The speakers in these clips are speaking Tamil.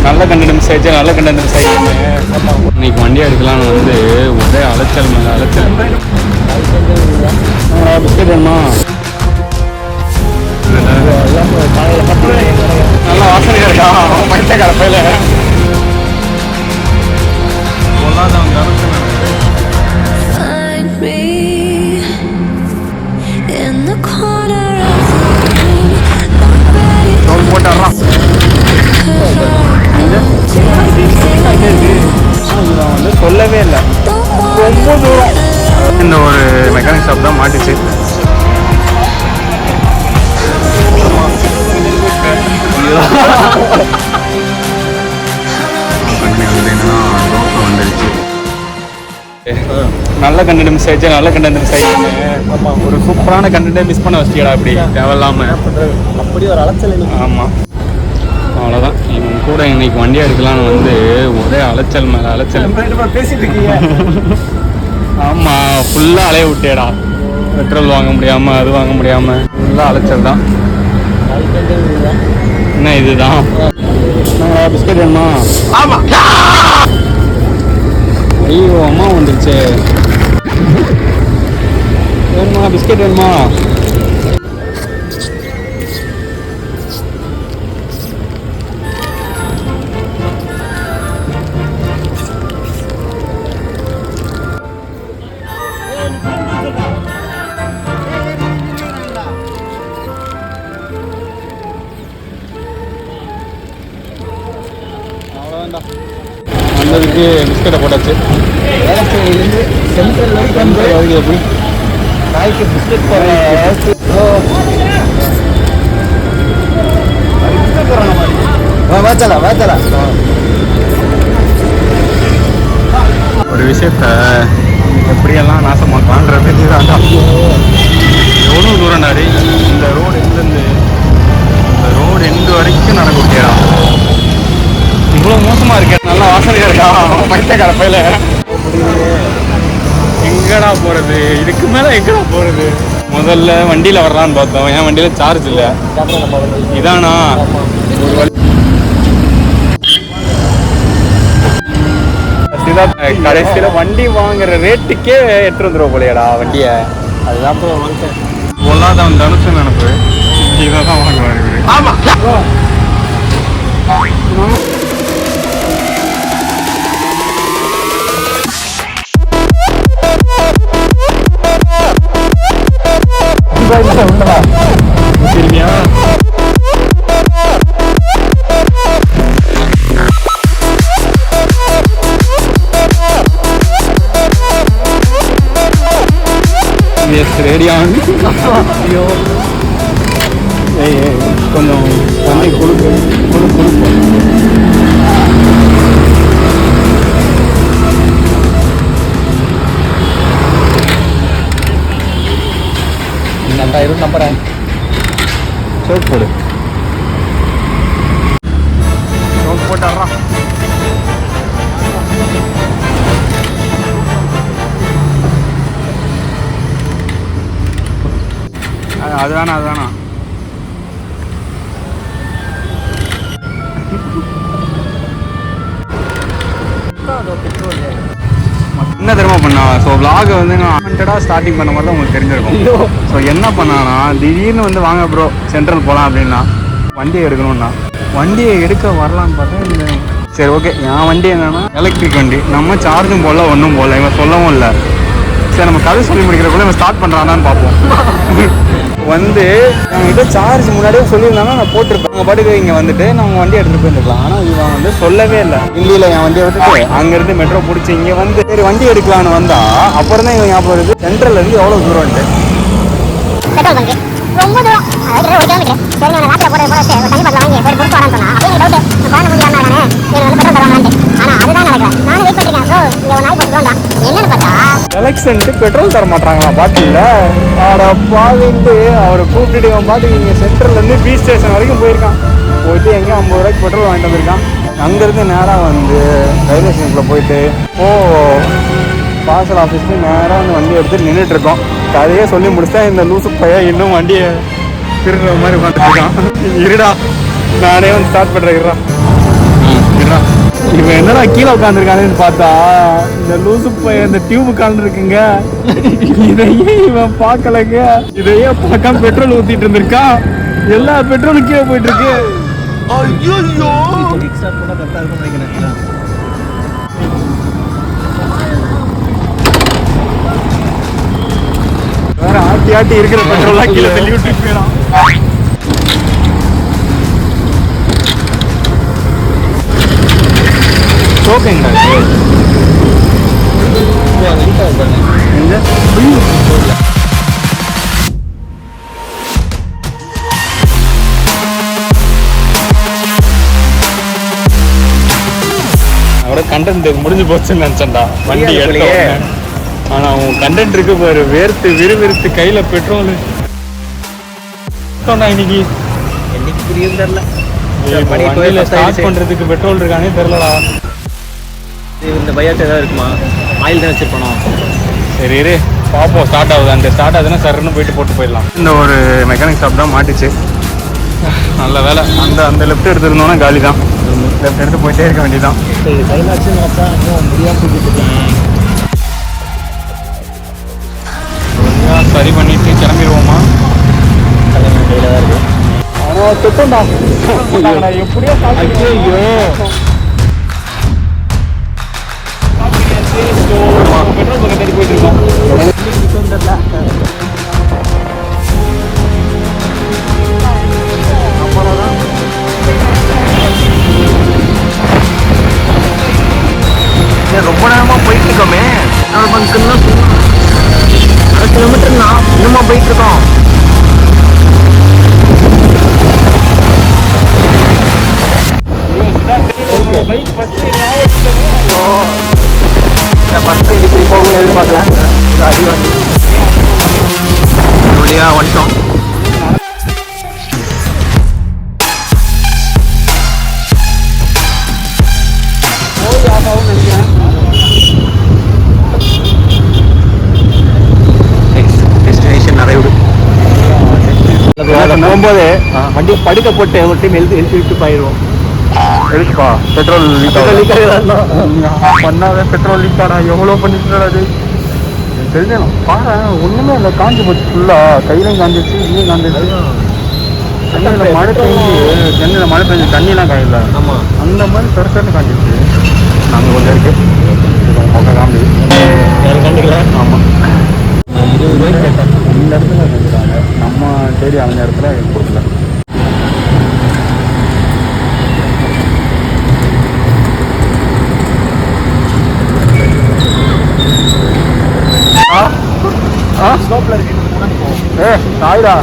நல்ல கண்டென்ட் மிஸ் ஆயிடுச்சு, நல்ல கண்டென்ட் மிஸ் ஆயிடுச்சு. இன்னைக்கு வண்டி எடுக்கலான்னு வந்து ஒரே அலைச்சல் மேலே அலைச்சல். பிஸ்கெட் வேணுமா? நல்லா வாசனையா இருக்கா பைத்தியக்கார பையில. போட்டாடுறான் வந்து சொல்லவே இல்லை, ரொம்ப தூரம். இந்த ஒரு மெக்கானிக் ஷாப் தான் மாட்டிச்சு. நல்ல கண்டென்ட் மிஸ் ஆயிடுச்சு, நல்ல கண்டென்ட் மிஸ் ஆயிடுச்சு. ஒரு சூப்பரான கண்டென்ட்டை மிஸ் பண்ண வச்சிட்டியடா அப்படி தேவையில்லாம. அப்படி ஒரு அலைச்சல். ஆமாம், அவ்வளோதான். இவன் கூட இன்னைக்கு வண்டி எடுக்கலான்னு வந்து ஒரே அலைச்சல் மேலே அலைச்சல். பேசிட்டு இருக்கீங்க. ஆமாம், ஃபுல்லாக அலைய விட்டேடா. பெட்ரோல் வாங்க முடியாமல், அது வாங்க முடியாமல் ஃபுல்லாக அலைச்சல் தான். என்ன இதுதான் பிஸ்கெட் வேணுமா? ஆமாம். ஐயோ அம்மா வந்துருச்சு. வேணுமா பிஸ்கெட் வேணுமா? வந்ததுக்கு பிஸ்கெட்டை போட்டாச்சு. சென்ட்ரல் வரைக்கும் வந்து எப்படி நாய்க்கு பிஸ்கெட் ஒரு விஷயத்த எப்படியெல்லாம் நாசமாக்கலான்றது இதுதான். எவ்வளோ தூரம் நாடி இந்த ரோடு எங்கேருந்து இந்த ரோடு எண்டு வரைக்கும் நடக்க விட்டியா? இவ்வளோ மோசமாக இருக்கேன். நல்லா வாசனையாக இருக்கா பைத்தியக்கார பையில. எங்கடா போகிறது? இதுக்கு மேலே எங்கடா போகிறது? முதல்ல வண்டியில் வரலான்னு பார்த்தோம். என் வண்டியில் சார்ஜ் இல்லை. இதானா ஒரு வழி. கடைசியில் வண்டி வாங்குற ரேட்டுக்கே எட்டு வந்துடுவோம் போலையடா வண்டியை. அதுதான் பொல்லாதவன் தனுசு நினைப்பு. இதை தான் வாங்குவாரு. ஆமாம், சரியா? ரேடியான் ஐயோ கொஞ்சம் தண்ணி கொடுக்கு. நம்புறேன். சோப் போடு. சோப் போட்டாடுறான். அது வேணா, அது வேணா. என்ன தெரியுமா பண்ணா? ஸோ விலாகை வந்து நான் அன்வான்டடாக ஸ்டார்டிங் பண்ண மாதிரி தான் உங்களுக்கு தெரிஞ்சிருக்கும். ஸோ என்ன பண்ணானா, திடீர்னு வந்து வாங்க ப்ரோ சென்ட்ரல் போகலாம் அப்படின்னா, வண்டியை எடுக்கணும்னா வண்டியை எடுக்க வரலான்னு பார்த்தா இந்த சரி ஓகே. என் வண்டி என்னன்னா எலக்ட்ரிக் வண்டி. நம்ம சார்ஜும் போடல, ஒன்றும் போடல. இவன் சொல்லவும் இல்லை. சரி நம்ம கதை சொல்லி முடிக்கிறக்குள்ள இவன் ஸ்டார்ட் பண்ணுறானான்னு பார்ப்போம். வந்து என்கிட்ட சார்ஜ் முன்னாடியே சொல்லியிருந்தாங்கன்னா நான் போட்டிருப்பேன். அவங்க பாட்டுக்கு இங்கே வந்துட்டு நாங்கள் வண்டி எடுத்துகிட்டு போயிருக்கலாம். ஆனால் இவன் வந்து சொல்லவே இல்லை. இல்லையில் என் வண்டியை விட்டுட்டு அங்கேருந்து மெட்ரோ பிடிச்சி இங்கே வந்து சரி வண்டி எடுக்கலான்னு வந்தா அப்புறம் தான் இவன் ஞாபகம் வருது சென்ட்ரல்லேருந்து எவ்வளோ தூரம்ட்டு. ரொம்ப தூரம் 1 கிலோமீட்டர். சரி நான் ராத்திரி போட தண்ணி பாட்டில் வாங்கி போய் புக் போடான்னு சொன்னா அப்படியே டவுட் குழந்தை முடியாம தானே எனக்கு வந்து பெட்ரோல் தருவாங்களான்ட்டு. ஆனால் அதுதான் நடக்கல. நானும் வெயிட் பண்ணிருக்கேன். ஸோ இங்கே ஒரு நாய் போட்டு தான் என்னன்னு பார்த்தா எலெக்ஷனுக்கு பெட்ரோல் தர மாட்டாங்களா பாட்டிலில். அவரை பாதிட்டு அவரை கூப்பிட்டுட்டு இவன் பாட்டுக்கு இங்கே சென்ட்ரல்லேருந்து பீச் ஸ்டேஷன் வரைக்கும் போயிருக்கான். போயிட்டு எங்கேயும் 50 ரூபாய்க்கு பெட்ரோல் வாங்கிட்டு வந்திருக்கான். அங்கேருந்து நேராக வந்து ரயில்வே ஸ்டேஷனுக்குள்ளே போயிட்டு பார்சல் ஆஃபீஸ்க்கு நேராக வந்து வண்டி எடுத்து நின்றுட்டுருக்கோம். கதையே சொல்லி முடிச்சா இந்த லூசு பையன் இன்னும் வண்டியை திருடுற மாதிரி உட்காந்துருக்கான். இருடா நானே வந்து ஸ்டார்ட் பண்ணுறேன். இருடா இவன் என்னடா கீழே உட்காந்துருக்கானு பார்த்தா இந்த லூசு பையன் இந்த டியூப் உட்காந்துருக்குங்க. இதையே இவன் பார்க்கலங்க. இதையே பார்க்காம பெட்ரோல் ஊத்திட்டு இருந்திருக்கா. எல்லா பெட்ரோலும் கீழே போயிட்டு இருக்கு. வேற ஆட்டி ஆட்டி இருக்கிற பெட்ரோல்லாம் கீழே தள்ளி விட்டு போயிடும். ஓகேங்க அவரோட கண்டென்ட் முடிஞ்சு போச்சுன்னு நினைச்சேன்டா வண்டி எடுத்தே. ஆனா உன் கண்டென்ட் இருக்கு பாரு, வேர்த்து விறுவிறுத்து கையில பெட்ரோல் இன்னைக்கு என்னைக்கு புரியும் தெரியல. வண்டியில ஸ்டார்ட் பண்றதுக்கு பெட்ரோல் இருக்கானே தெரியலடா. இந்த பையாட்டு ஏதாவது இருக்குமா? ஆயில் தான் வச்சிருப்போம். சரி இரு பார்ப்போம் ஸ்டார்ட் ஆகுது. அந்த ஸ்டார்ட் ஆகுதுன்னா சருன்னு போயிட்டு போட்டு போயிடலாம். இந்த ஒரு மெக்கானிக் ஷாப் தான் மாட்டிச்சு. நல்ல வேலை அந்த அந்த லெஃப்ட் எடுத்துருந்தோன்னா காலி தான். லெஃப்ட் எடுத்து போயிட்டே இருக்க வேண்டியதான். கையில் வச்சு பார்த்தா இன்னும் முடியாமல் தூக்கிட்டு சரி பண்ணிட்டு கிளம்பிடுவோமா? கையில் தான் இருக்கு. ஆனால் தொட்டோம்டா எப்படியோ பெட்ரோல் பக்கம் தேடி போயிட்டு இருக்கோம். ரொம்ப நேரமா போயிட்டு இருக்கோமே. கிலோமீட்டர் தான் இன்னுமா போயிட்டு இருக்கோம். ஃபஸ்ட்டு இப்படி போகணும் எதிர்பார்க்கல. அடி வந்து வழியாக வந்துட்டோம். டெஸ்டினேஷன் நிறைய போகும்போது வண்டியை படுக்க போட்டு ஒரு டைம் எழுத்து விட்டு போயிடுவோம். எதுக்குப்பா பெட்ரோல் லீக் பண்ணாத பெட்ரோல் லீக் ஆனா எவ்வளோ பண்ணிட்டு அது தெரிஞ்சணும். பாரு ஒன்றுமே இல்லை, காஞ்சி போச்சு ஃபுல்லாக. கையிலையும் காஞ்சிச்சு, இங்கேயும் காஞ்சிச்சு. சென்னையில் மழை பெஞ்சு சென்னையில் மழை பெஞ்சு தண்ணியெலாம் காயில. ஆமாம், அந்த மாதிரி பெருசாக காஞ்சிச்சு. நாங்கள் கொஞ்சம் இருக்கு பக்கம் காம்பி கண்டுக்கல. ஆமாம் 20 ரூபாய்க்கு கேட்டேன். இந்த இடத்துல செஞ்சுட்டாங்க. நம்ம தேடி அந்த இடத்துல கொடுக்கல. ஸ்லோப்பில் இருக்கு. ஏ சாயிடா.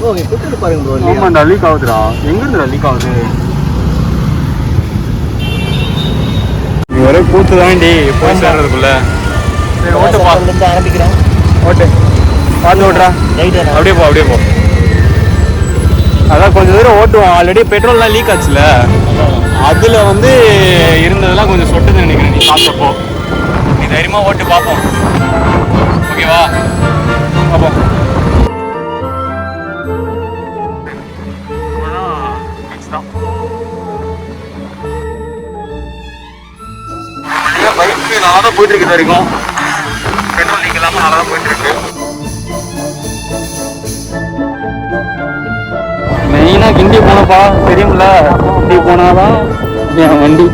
ஓகே கொடுத்துட்டு பாருங்க ப்ரோ. ஆமாண்டா லீக் ஆகுதுடா. எங்கிருந்துடா லீக் ஆகுது? நீ ஒரே கூத்து தாண்டி போய் சேர்றதுக்குள்ள. சரி ஓட்டுப்பா, ஆரம்பிக்கிறேன். ஓட்டு பார்த்து ஓட்டுறா. அப்படியே போ அப்படியே போ. அதான் கொஞ்சம் தூரம் ஓட்டுவோம். ஆல்ரெடி பெட்ரோல்லாம் லீக் ஆச்சுல, அதில் வந்து இருந்ததெல்லாம் கொஞ்சம் சொட்டுன்னு நினைக்கிறேன். நீ சாப்பிட்டப்போ நீ தைரியமாக ஓட்டு பார்ப்போம். ஓகேவா? பார்ப்போம். பைக்கு நல்லா தான் போயிட்டு இருக்கு. வரைக்கும் பெட்ரோல் லீக் இல்லாமல் நல்லா தான் போயிட்டு இருக்கு. மெயினாக கிண்டி போனப்பா தெரியும்ல. கிண்டி போனாதான் என் வண்டி.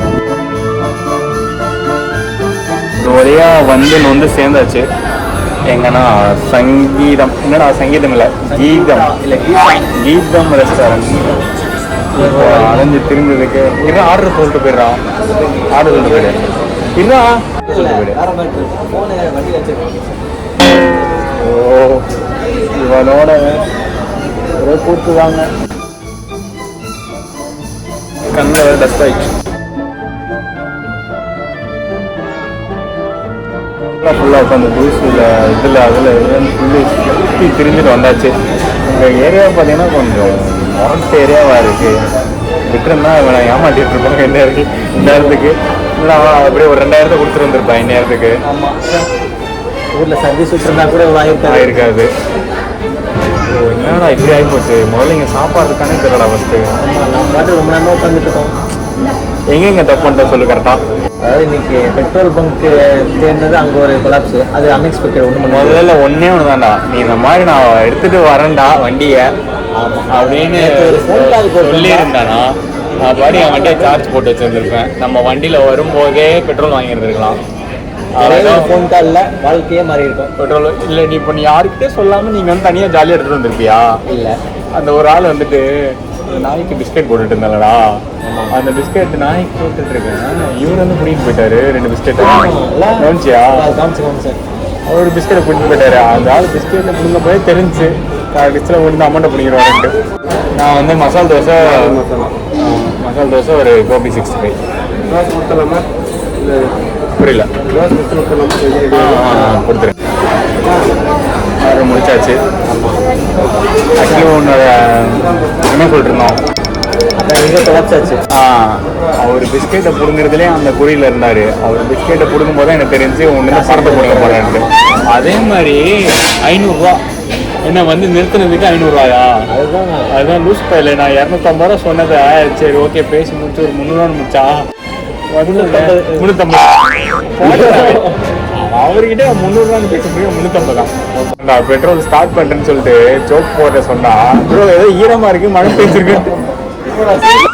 ஒரேயா வந்து சேர்ந்தாச்சு. எங்கன்னா சங்கீதம், என்னடா சங்கீதம் இல்லை கீதம், கீதம் ரெஸ்டாரண்ட். இப்போ அலைஞ்சு திரும்புறதுக்கு இன்னும் ஆர்டர் சொல்லிட்டு போயிடுறான். ஆர்டர் சொல்லிட்டு போயிடு இன்னும் ஓ இவனோட ஒரே கூத்துவாங்க. கண்ணில் டஸ்ட் ஆயிடுச்சு ஃபுல்லாக. உட்காந்து தூசியில் இதில் அதில் ஃபுல்லு சுற்றி திரிஞ்சுட்டு வந்தாச்சு. எங்கள் ஏரியாவை பார்த்தீங்கன்னா கொஞ்சம் மொரட்டு ஏரியாவாக இருக்குது. விட்டுருந்தா இவனை ஏமாட்டிட்டு இருப்பாங்க இந்நேரத்துக்கு. இல்லை அப்படியே ஒரு 2000 கொடுத்துட்டு வந்திருப்பான் இந்நேரத்துக்கு. ஊரில் சர்வீஸ் விட்டுருந்தா கூட இவ்வளோ ஆயிருக்காது. இருக்காது. என்னடா இப்படி ஆகிப்போச்சு. முதல்ல இங்கே சாப்பாடுக்கானே தெரியல ஃபஸ்ட்டு. நம்ம பாட்டு ரொம்ப நேரமாக உட்காந்துட்டு இருக்கோம். எங்கெங்க தப்பு பண்ணிட்டோம் சொல்லு கரெக்டாக. அதாவது இன்னைக்கு பெட்ரோல் பங்க்கு தேர்ந்தது அங்கே ஒரு கொலாப்ஸ். அது அன்எக்ஸ்பெக்டட். ஒன்று முதல்ல ஒன்றே ஒன்று தான்டா, நீ இந்த மாதிரி நான் எடுத்துகிட்டு வரேன்டா வண்டியை அப்படின்னு சொல்லியிருந்தானா நான் பாடி என் வண்டியை சார்ஜ் போட்டு வச்சுருந்துருப்பேன். நம்ம வண்டியில் வரும்போதே பெட்ரோல் வாங்கியிருந்துருக்கலாம். ஃபோன் காலில் வாழ்க்கையே மாறி இருக்கும். பெட்ரோல் இல்லை, நீ இப்போ நீ யாருக்கிட்டே சொல்லாமல் நீங்கள் வந்து தனியாக ஜாலியாக எடுத்துகிட்டு வந்திருப்பியா? இல்லை, அந்த ஒரு ஆள் வந்துட்டு நாய்க்கு பிஸ்கெட் போட்டுட்டு இருந்தாலடா, அந்த பிஸ்கெட் நாய்க்கு போட்டுட்டு இருக்கேன், இவர் வந்து பிடிக்கிட்டு போயிட்டாரு 2 பிஸ்கெட். கவனிச்சியா? காமிச்சு அவர் பிஸ்கெட்டை பிடிச்சிட்டு போயிட்டாரு. அந்த ஆள் பிஸ்கெட்டை பிடிங்க போய் தெரிஞ்சு டிஸ்டில் முடிந்து அமௌண்ட்டை பிடிக்கிறோன்ட்டு. நான் வந்து மசால் தோசை ஒரு கோபி 65. புரியல, கொடுத்துருங்க. ஆர்டர் முடிச்சாச்சு. ஆக்சுவலி உன்னோட என்ன சொல்லிட்டு இருந்தோம், அவர் பிஸ்கெட்டை பிடுங்குறதுலேயே அந்த குறியில் இருந்தார். அவர் பிஸ்கெட்டை பிடுங்கும் போது எனக்கு தெரிஞ்சு ஒன்று பணத்தை பிடுங்க போகிறான்ட்டு. அதே மாதிரி 500 ரூபா என்ன வந்து நிறுத்தினதுக்கு 500 ரூபாயா? அதுதான் லூஸ் பையில. நான் 250 ரூபா சொன்னதை சரி ஓகே பேசி முடிச்சு ஒரு 300 ரூபா முடிச்சா 350. அவர்கிட்ட 300 ரூபான்னு பேச முடியும். 350 தான். பெட்ரோல் ஸ்டார்ட் பண்ணுறேன்னு சொல்லிட்டு ஜோக் போட்ட சொன்னா, ப்ரோ ஏதோ ஈரமா இருக்கு மழை பெய்ஞ்சிருக்கு,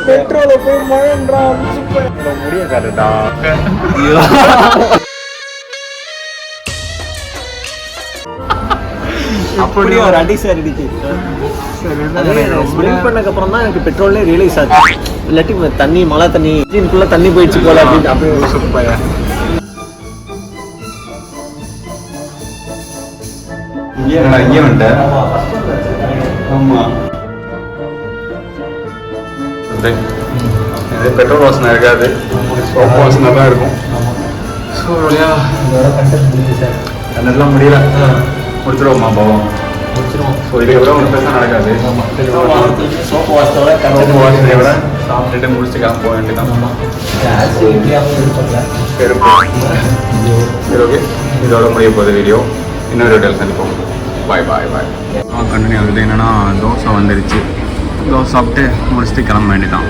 பெட்ரோலை போய் மழைன்றான் முடிய காட்டுடா. அப்படி ஒரு அடி சார் அடிச்சு. ஸ்மெல் பண்ணக்கப்புறம் தான் எனக்கு பெட்ரோலே ரியலைஸ் ஆச்சு. இல்லாட்டி தண்ணி மழை தண்ணி இன்ஜின்குள்ளே தண்ணி போயிடுச்சு போல அப்படின்னு அப்படி யோசிச்சுப்பாங்க. இங்கே வந்துட்டேன். ஆமாம், இது பெட்ரோல் வாசனை இருக்காது, சோப்பு வாசனை தான் இருக்கும். ஸோ அதெல்லாம் முடியல, முடிச்சிடுவோம்மா பாவம், முடிச்சிடுவோம். ஸோ இதை விட ஒன்று பேச நடக்காது. சோப்பு வாசனோட வாசனையை விட சாப்பிட்டுட்டு முடிச்சுக்கலாம் போக வேண்டியதான். சரி ஓகே, இதோட முடிய போகுது வீடியோ. இன்னொரு வீடியோவில் சந்திப்போம். பாய் பாய் பாய். கண்டினியூ ஆகுது. என்னென்னா தோசை வந்துடுச்சு. தோசை சாப்பிட்டு முடிச்சுட்டு கிளம்ப வேண்டியதான்.